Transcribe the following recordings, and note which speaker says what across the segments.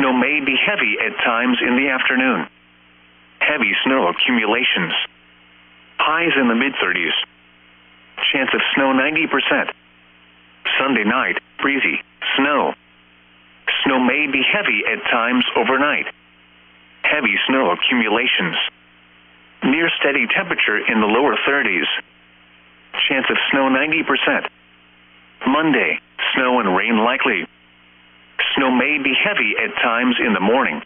Speaker 1: Snow may be heavy at times in the afternoon. Heavy snow accumulations. Highs in the mid-30s. Chance of snow 90%. Sunday night, breezy, snow. Snow may be heavy at times overnight. Heavy snow accumulations. Near steady temperature in the lower 30s. Chance of snow 90%. Monday, snow and rain likely. Snow may be heavy at times in the morning.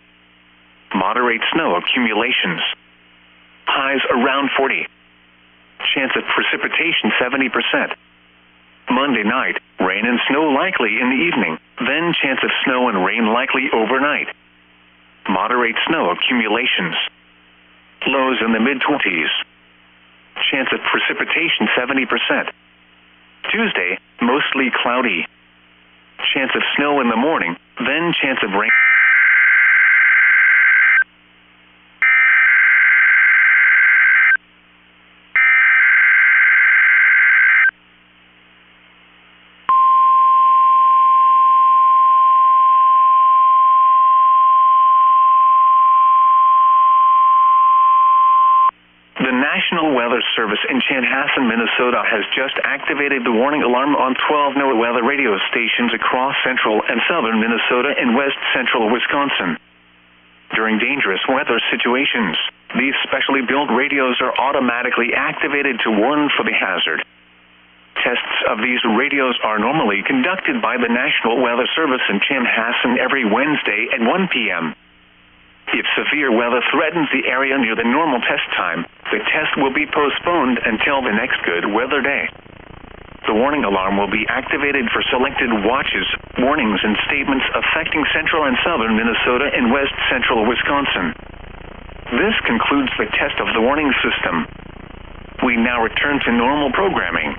Speaker 1: Moderate snow accumulations. Highs around 40. Chance of precipitation 70%. Monday night, rain and snow likely in the evening, then chance of snow and rain likely overnight. Moderate snow accumulations. Lows in the mid-20s. Chance of precipitation 70%. Tuesday, mostly cloudy. Chance of snow in the morning, then chance of rain. The National Weather Service in Chanhassen, Minnesota has just activated the warning alarm on 12 NOAA weather radio stations across central and southern Minnesota and west central Wisconsin. During dangerous weather situations, these specially built radios are automatically activated to warn for the hazard. Tests of these radios are normally conducted by the National Weather Service in Chanhassen every Wednesday at 1 p.m. If severe weather threatens the area near the normal test time, the test will be postponed until the next good weather day. The warning alarm will be activated for selected watches, warnings, and statements affecting central and southern Minnesota and west central Wisconsin. This concludes the test of the warning system. We now return to normal programming.